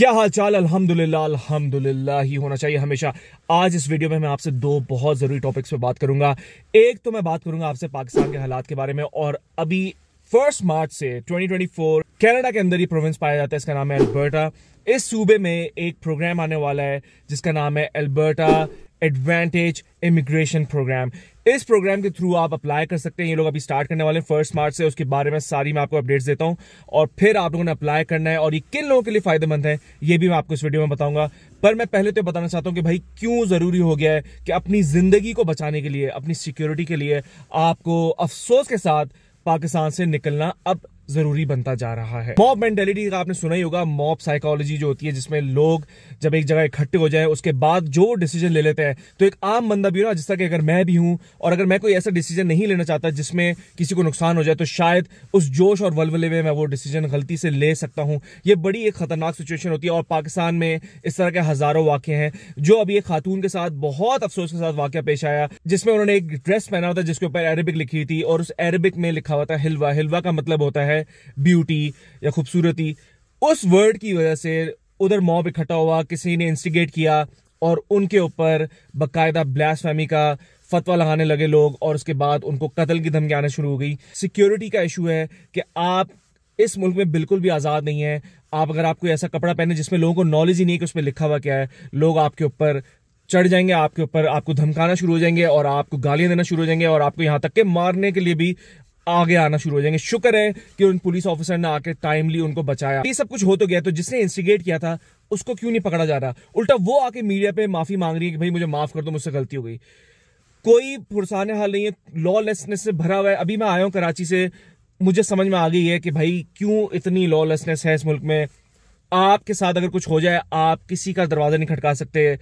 क्या हाल चाल। अल्हम्दुलिल्लाह अल्हम्दुलिल्लाह ही होना चाहिए हमेशा। आज इस वीडियो में मैं आपसे दो बहुत जरूरी टॉपिक्स पे बात करूंगा। एक तो मैं बात करूंगा आपसे पाकिस्तान के हालात के बारे में, और अभी 1 मार्च से 2024 कनाडा के अंदर ही प्रोविंस पाया जाता है, इसका नाम है अल्बर्टा। इस सूबे में एक प्रोग्राम आने वाला है जिसका नाम है अल्बर्टा एडवांटेज इमिग्रेशन प्रोग्राम। इस प्रोग्राम के थ्रू आप अप्लाई कर सकते हैं। ये लोग अभी स्टार्ट करने वाले हैं 1 मार्च से। उसके बारे में सारी मैं आपको अपडेट्स देता हूं, और फिर आप लोगों ने अप्लाई करना है और ये किन लोगों के लिए फायदेमंद है ये भी मैं आपको इस वीडियो में बताऊंगा। पर मैं पहले तो बताना चाहता हूं कि भाई क्यों जरूरी हो गया है कि अपनी जिंदगी को बचाने के लिए, अपनी सिक्योरिटी के लिए आपको अफसोस के साथ पाकिस्तान से निकलना अब जरूरी बनता जा रहा है। मॉब मेंटेलिटी का आपने सुना ही होगा। मॉब साइकोलॉजी जो होती है, जिसमें लोग जब एक जगह इकट्ठे हो जाए उसके बाद जो डिसीजन ले लेते हैं, तो एक आम बंदा भी हो ना, जिस तरह कि अगर मैं भी हूं और अगर मैं कोई ऐसा डिसीजन नहीं लेना चाहता जिसमें किसी को नुकसान हो जाए, तो शायद उस जोश और वलवले में मैं वो डिसीजन गलती से ले सकता हूं। ये बड़ी एक खतरनाक सिचुएशन होती है, और पाकिस्तान में इस तरह के हजारों वाकये हैं। जो अभी एक खातून के साथ बहुत अफसोस के साथ वाकया पेश आया, जिसमें उन्होंने एक ड्रेस पहना हुआ था जिसके ऊपर अरेबिक लिखी थी, और उस अरेबिक में लिखा हुआ था हिलवा। हिलवा का मतलब होता है ब्यूटी या खूबसूरती। उस वर्ड की वजह से उधर मॉब इकट्ठा हुआ, किसी ने इंस्टिगेट किया और उनके ऊपर बकायदा ब्लास्फेमी का फतवा लगाने लगे लोग, और उसके बाद उनको कत्ल की धमकी आना शुरू हो गई। सिक्योरिटी का इशू है कि आप इस मुल्क में बिल्कुल भी आजाद नहीं है। आप अगर आपको ऐसा कपड़ा पहने जिसमें लोगों को नॉलेज ही नहीं है कि उस पर लिखा हुआ क्या है, लोग आपके ऊपर चढ़ जाएंगे, आपके ऊपर आपको धमकाना शुरू हो जाएंगे और आपको गालियां देना शुरू हो जाएंगे, और आपको यहां तक के मारने के लिए भी आगे आना शुरू हो जाएंगे। शुक्र है कि उन पुलिस ऑफिसर ने आके टाइमली उनको बचाया। ये सब कुछ हो तो गया, तो जिसने इंस्टिगेट किया था उसको क्यों नहीं पकड़ा जा रहा? उल्टा वो आके मीडिया पे माफी मांग रही है कि भाई मुझे माफ कर दो, मुझसे गलती हो गई। कोई पुरसाने हाल नहीं है, लॉलेसनेस से भरा हुआ है। अभी मैं आया हूं कराची से, मुझे समझ में आ गई है कि भाई क्यों इतनी लॉलेसनेस है इस मुल्क में। आपके साथ अगर कुछ हो जाए, आप किसी का दरवाजा नहीं खटका सकते।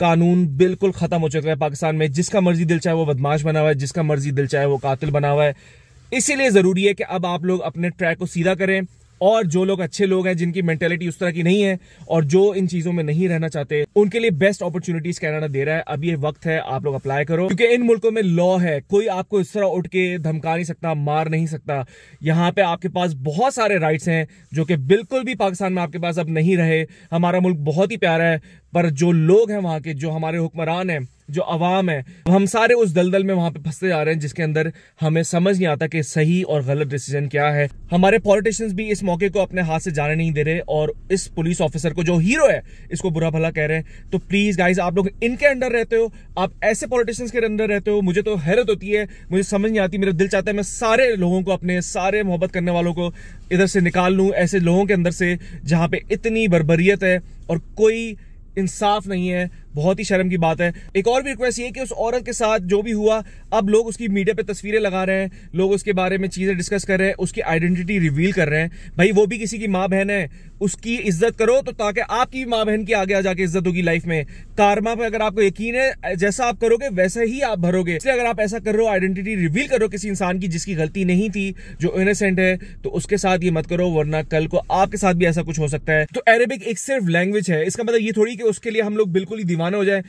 कानून बिल्कुल खत्म हो चुका है पाकिस्तान में। जिसका मर्जी दिल चाहे वो बदमाश बना हुआ है, जिसका मर्जी दिल चाहे वो कातिल बना हुआ है। इसीलिए जरूरी है कि अब आप लोग अपने ट्रैक को सीधा करें, और जो लोग अच्छे लोग हैं, जिनकी मेंटेलिटी उस तरह की नहीं है और जो इन चीजों में नहीं रहना चाहते, उनके लिए बेस्ट अपॉर्चुनिटीज कनाडा दे रहा है। अब ये वक्त है, आप लोग अप्लाई करो, क्योंकि इन मुल्कों में लॉ है। कोई आपको इस तरह उठ के धमका नहीं सकता, मार नहीं सकता। यहाँ पे आपके पास बहुत सारे राइट्स हैं जो कि बिल्कुल भी पाकिस्तान में आपके पास अब नहीं रहे। हमारा मुल्क बहुत ही प्यारा है, पर जो लोग हैं वहां के, जो हमारे हुक्मरान हैं, जो अवाम है, हम सारे उस दलदल में वहां पे फंसते जा रहे हैं, जिसके अंदर हमें समझ नहीं आता कि सही और गलत डिसीजन क्या है। हमारे पॉलिटिशियंस भी इस मौके को अपने हाथ से जाने नहीं दे रहे, और इस पुलिस ऑफिसर को, जो हीरो है, इसको बुरा भला कह रहे हैं। तो प्लीज गाइज, आप लोग इनके अंडर रहते हो, आप ऐसे पॉलिटिशियंस के अंडर रहते हो। मुझे तो हैरत होती है, मुझे समझ नहीं आती। मेरा दिल चाहता है मैं सारे लोगों को, अपने सारे मोहब्बत करने वालों को इधर से निकाल लूं, ऐसे लोगों के अंदर से जहां पे इतनी बर्बरियत है और कोई इंसाफ नहीं है। बहुत ही शर्म की बात है। एक और भी रिक्वेस्ट ये कि उस औरत के साथ जो भी हुआ, अब लोग उसकी मीडिया पे तस्वीरें लगा रहे हैं, लोग उसके बारे में चीजें डिस्कस कर रहे हैं, उसकी आइडेंटिटी रिवील कर रहे हैं। भाई वो भी किसी की माँ बहन है, उसकी इज्जत करो, तो ताकि आपकी माँ बहन की आगे आ जाके इज्जत होगी लाइफ में। कारमा पे अगर आपको यकीन है, जैसा आप करोगे वैसे ही आप भरोगे। इसलिए अगर आप ऐसा कर रहे हो, आइडेंटिटी रिवील करो किसी इंसान की जिसकी गलती नहीं थी, जो इनोसेंट है, तो उसके साथ ये मत करो, वरना कल को आपके साथ भी ऐसा कुछ हो सकता है। तो अरेबिक एक सिर्फ लैंग्वेज है, इसका मतलब ये थोड़ी कि उसके लिए हम लोग बिल्कुल ही दीवाने हो जाए।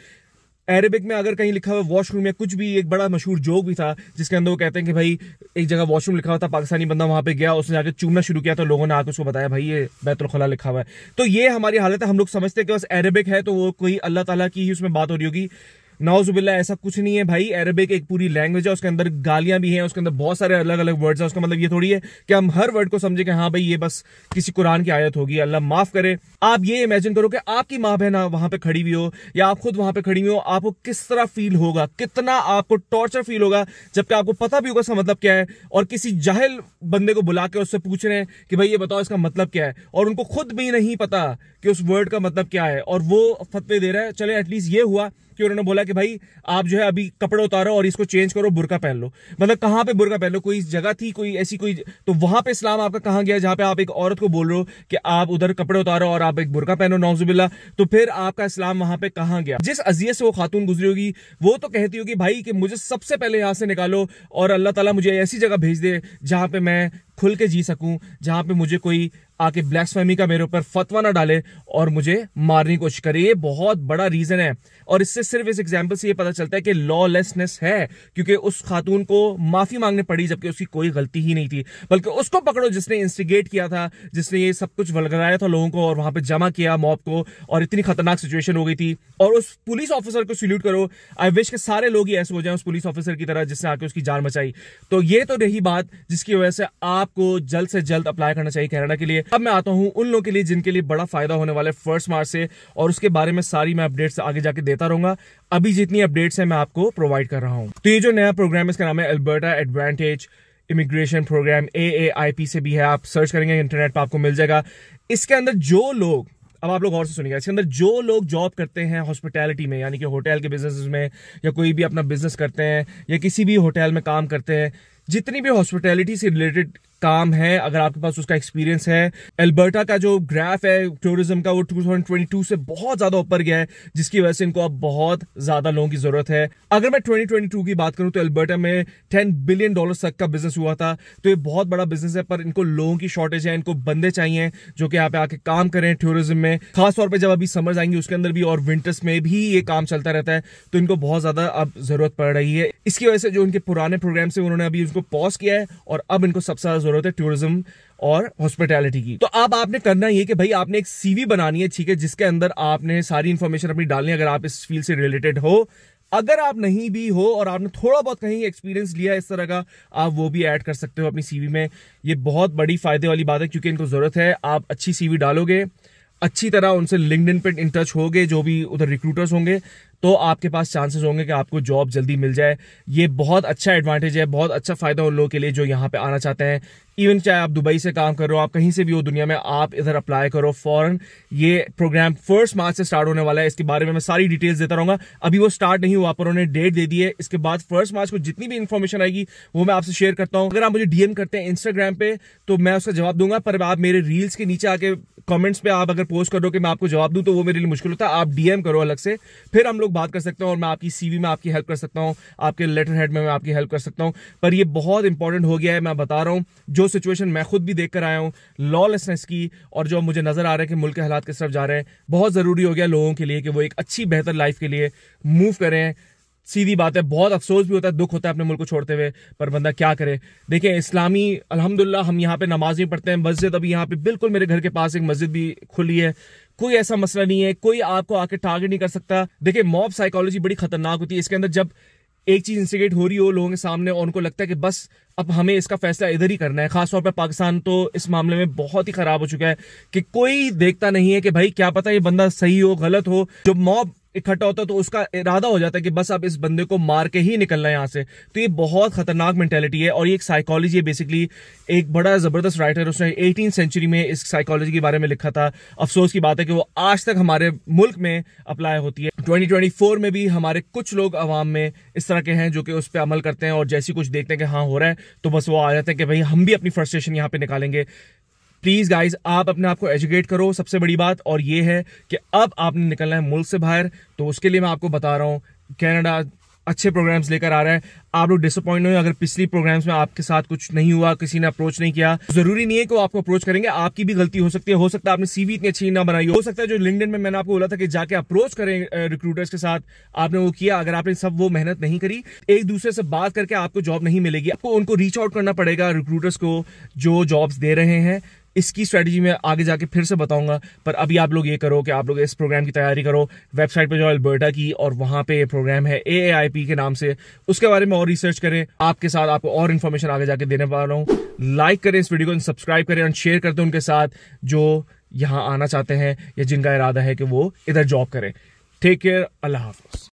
अरेबिक में अगर कहीं लिखा हुआ वॉशरूम या कुछ भी, एक बड़ा मशहूर जोक भी था जिसके अंदर वो कहते हैं कि भाई एक जगह वॉशरूम लिखा हुआ था, पाकिस्तानी बंदा वहां पे गया, उसने जाकर चूमना शुरू किया, तो लोगों ने आकर उसको बताया भाई ये बैतुल खला लिखा हुआ है। तो ये हमारी हालत है। हम लोग समझते हैं कि बस अरेबिक है तो वो कोई अल्लाह ताला की ही उसमें बात हो रही होगी। नाउजुबिल्लाह, ऐसा कुछ नहीं है भाई। अरेबिक एक पूरी लैंग्वेज है, उसके अंदर गालियां भी हैं, उसके अंदर बहुत सारे अलग अलग वर्ड्स हैं। उसका मतलब ये थोड़ी है कि हम हर वर्ड को समझे कि हाँ भाई ये बस किसी कुरान की आयत होगी, अल्लाह माफ करे। आप ये इमेजिन करो कि आपकी माँ बहन वहां पे खड़ी हुई हो, या आप खुद वहां पे खड़ी हुई हो, आपको किस तरह फील होगा, कितना आपको टॉर्चर फील होगा, जबकि आपको पता भी होगा इसका मतलब क्या है, और किसी जाहिल बंदे को बुला के उससे पूछ रहे हैं कि भाई ये बताओ इसका मतलब क्या है, और उनको खुद भी नहीं पता कि उस वर्ड का मतलब क्या है, और वो फतवे दे रहा है। चले एटलीस्ट ये हुआ कि उन्होंने बोला कि भाई आप जो है अभी कपड़े उतारो और इसको चेंज करो, बुर्का पहन लो। मतलब कहां पे बुर्का पहन लो? कोई जगह थी, कोई ऐसी कोई, तो वहां पे इस्लाम आपका कहां गया जहां पे आप एक औरत को बोल रहे हो कि आप उधर कपड़े उतारो और आप एक बुर्का पहनो, नाउजुबिल्लाह। तो फिर आपका इस्लाम वहां पे कहां गया? जिस अजियत से वो खातून गुजरी होगी, वो तो कहती होगी भाई कि मुझे सबसे पहले यहां से निकालो, और अल्लाह ताला मुझे ऐसी जगह भेज दे जहां पे मैं खुल के जी सकूं, जहां पे मुझे कोई आके ब्लैस्फेमी का मेरे ऊपर फतवा ना डाले और मुझे मारने की कोशिश करे। ये बहुत बड़ा रीजन है और इससे सिर्फ इस एग्जाम्पल से ये पता चलता है कि लॉलेसनेस है, क्योंकि उस खातून को माफी मांगने पड़ी जबकि उसकी कोई गलती ही नहीं थी, बल्कि उसको पकड़ो जिसने इंस्टिगेट किया था, जिसने ये सब कुछ वलगराया था लोगों को और वहां पे जमा किया मॉब को, और इतनी खतरनाक सिचुएशन हो गई थी। और उस पुलिस ऑफिसर को सल्यूट करो। आई विश के सारे लोग ही ऐसे हो जाएं उस पुलिस ऑफिसर की तरह जिसने आके उसकी जान बचाई। तो ये तो रही बात जिसकी वजह से आपको जल्द से जल्द अप्लाई करना चाहिए कनाडा के लिए। अब मैं आता हूं उन लोगों के लिए जिनके लिए बड़ा फायदा होने वाला है 1 मार्च से, और उसके बारे में सारी मैं अपडेट्स आगे जाके देता रहूंगा। अभी जितनी अपडेट्स हैं मैं आपको प्रोवाइड कर रहा हूं। तो ये जो नया प्रोग्राम है इसका नाम है Alberta advantage immigration program, AAIP से भी है। आप सर्च करेंगे इंटरनेट पर आपको मिल जाएगा। इसके अंदर जो लोग, अब आप लोग और से सुनिएगा, इसके अंदर जो लोग जॉब करते हैं हॉस्पिटैलिटी में, यानी कि होटल के बिजनेस में, या कोई भी अपना बिजनेस करते हैं या किसी भी होटल में काम करते हैं, जितनी भी हॉस्पिटैलिटी से रिलेटेड काम है, अगर आपके पास उसका एक्सपीरियंस है, अल्बर्टा का जो ग्राफ है टूरिज्म का वो 2022 से बहुत ज्यादा ऊपर गया है, जिसकी वजह से इनको अब बहुत ज्यादा लोगों की जरूरत है। अगर मैं 2022 की बात करूं तो अल्बर्टा में $10 बिलियन तक का बिजनेस हुआ था। तो ये बहुत बड़ा बिजनेस है, पर इनको लोगों की शॉर्टेज है, इनको बंदे चाहिए जो कि यहाँ पे आके काम करें टूरिज्म में, खासतौर पर जब अभी समर्स आएंगे उसके अंदर भी, और विंटर्स में भी ये काम चलता रहता है। तो इनको बहुत ज्यादा अब जरूरत पड़ रही है। इसकी वजह से जो उनके पुराने प्रोग्राम से उन्होंने अभी उसको पॉज किया है और अब इनको सबसे ज्यादा जरूरत है टूरिज्म और हॉस्पिटैलिटी की। तो अब आपने करना ये कि भाई आपने एक सीवी बनानी है, ठीक है, जिसके अंदर आपने सारी इंफॉर्मेशन अपनी डालनी है अगर आप इस फील्ड से रिलेटेड हो। अगर आप नहीं भी हो और आपने थोड़ा बहुत कहीं एक्सपीरियंस लिया इस तरह का, आप वो भी ऐड कर सकते हो अपनी सीवी में। ये बहुत बड़ी फायदे वाली बात है क्योंकि इनको जरूरत है। आप अच्छी सीवी डालोगे, अच्छी तरह उनसे लिंक्डइन पे इन टच होगे, जो भी उधर रिक्रूटर्स होंगे, तो आपके पास चांसेस होंगे कि आपको जॉब जल्दी मिल जाए। ये बहुत अच्छा एडवांटेज है, बहुत अच्छा फायदा उन लोगों के लिए जो यहाँ पे आना चाहते हैं। इवन चाहे आप दुबई से काम कर रहे हो, आप कहीं से भी हो दुनिया में, आप इधर अप्लाई करो फौरन। ये प्रोग्राम 1 मार्च से स्टार्ट होने वाला है। इसके बारे में मैं सारी डिटेल्स देता रहूंगा। अभी वो स्टार्ट नहीं हुआ पर उन्होंने डेट दे दी है। इसके बाद 1 मार्च को जितनी भी इंफॉर्मेशन आएगी वो मैं आपसे शेयर करता हूँ। अगर आप मुझे डीएम करते हैं इंस्टाग्राम पे तो मैं उसका जवाब दूंगा, पर आप मेरे रील्स के नीचे आके कमेंट्स पे आप अगर पोस्ट कर दो कि मैं आपको जवाब दूं तो वो मेरे लिए मुश्किल होता है। आप डीएम करो अलग से, फिर हम लोग बात कर सकते हैं और मैं आपकी सीवी में आपकी हेल्प कर सकता हूं, आपके लेटर हेड में मैं आपकी हेल्प कर सकता हूं। पर ये बहुत इंपॉर्टेंट हो गया है, मैं बता रहा हूं। जो सिचुएशन मैं खुद भी देख कर आया हूं लॉलेसनेस की, और जो मुझे नजर आ रहा है कि मुल्क के हालात किस तरफ जा रहे हैं, बहुत जरूरी हो गया लोगों के लिए कि वो एक अच्छी बेहतर लाइफ के लिए मूव करें। सीधी बात है, बहुत अफसोस भी होता है, दुख होता है अपने मुल्क को छोड़ते हुए, पर बंदा क्या करे। देखिए इस्लामी अल्हम्दुलिल्लाह हम यहाँ पे नमाज नहीं पढ़ते हैं, मस्जिद अभी यहाँ पे बिल्कुल मेरे घर के पास एक मस्जिद भी खुली है, कोई ऐसा मसला नहीं है, कोई आपको आके टारगेट नहीं कर सकता। देखिए मॉब साइकोलॉजी बड़ी खतरनाक होती है। इसके अंदर जब एक चीज इंस्टिगेट हो रही हो लोगों के सामने और उनको लगता है कि बस अब हमें इसका फैसला इधर ही करना है। खासतौर पर पाकिस्तान तो इस मामले में बहुत ही खराब हो चुका है कि कोई देखता नहीं है कि भाई क्या पता ये बंदा सही हो गलत हो। जब मॉब इकट्ठा होता है तो उसका इरादा हो जाता है कि बस अब इस बंदे को मार के ही निकलना है यहाँ से। तो ये बहुत खतरनाक मेंटेलिटी है और ये एक साइकोलॉजी है। बेसिकली एक बड़ा जबरदस्त राइटर उसने 18th सेंचुरी में इस साइकोलॉजी के बारे में लिखा था। अफसोस की बात है कि वो आज तक हमारे मुल्क में अप्लाई होती है। 2024 में भी हमारे कुछ लोग अवाम में इस तरह के हैं जो कि उस पर अमल करते हैं और जैसी कुछ देखते हैं कि हाँ हो रहा है तो बस वो आ जाते हैं कि भाई हम भी अपनी फ्रस्ट्रेशन यहाँ पे निकालेंगे। प्लीज गाइज आप अपने आप को एजुकेट करो, सबसे बड़ी बात। और ये है कि अब आपने निकलना है मुल्क से बाहर, तो उसके लिए मैं आपको बता रहा हूँ कनाडा अच्छे प्रोग्राम्स लेकर आ रहा है। आप लोग डिसअपॉइंट हो अगर पिछली प्रोग्राम्स में आपके साथ कुछ नहीं हुआ, किसी ने अप्रोच नहीं किया। जरूरी नहीं है कि वो आपको अप्रोच करेंगे, आपकी भी गलती हो सकती है। हो सकता है आपने सीवी इतनी अच्छी ना बनाई हो सकता है जो लिंक्डइन में मैंने आपको बोला था कि जाके अप्रोच करें रिक्रूटर्स के साथ, आपने वो किया। अगर आपने सब वो मेहनत नहीं करी, एक दूसरे से बात करके आपको जॉब नहीं मिलेगी। आपको उनको रीच आउट करना पड़ेगा रिक्रूटर्स को जो जॉब्स दे रहे हैं। इसकी स्ट्रेटजी मैं आगे जाके फिर से बताऊंगा, पर अभी आप लोग ये करो कि आप लोग इस प्रोग्राम की तैयारी करो। वेबसाइट पे जो अल्बर्टा की और वहां पे प्रोग्राम है AAIP के नाम से, उसके बारे में और रिसर्च करें। आपके साथ आपको और इन्फॉर्मेशन आगे जाके देने वाला हूं। लाइक करें इस वीडियो को, सब्सक्राइब करें और शेयर करते हैं उनके साथ जो यहाँ आना चाहते हैं या जिनका इरादा है कि वो इधर जॉब करें। टेक केयर, अल्लाह हाफिज।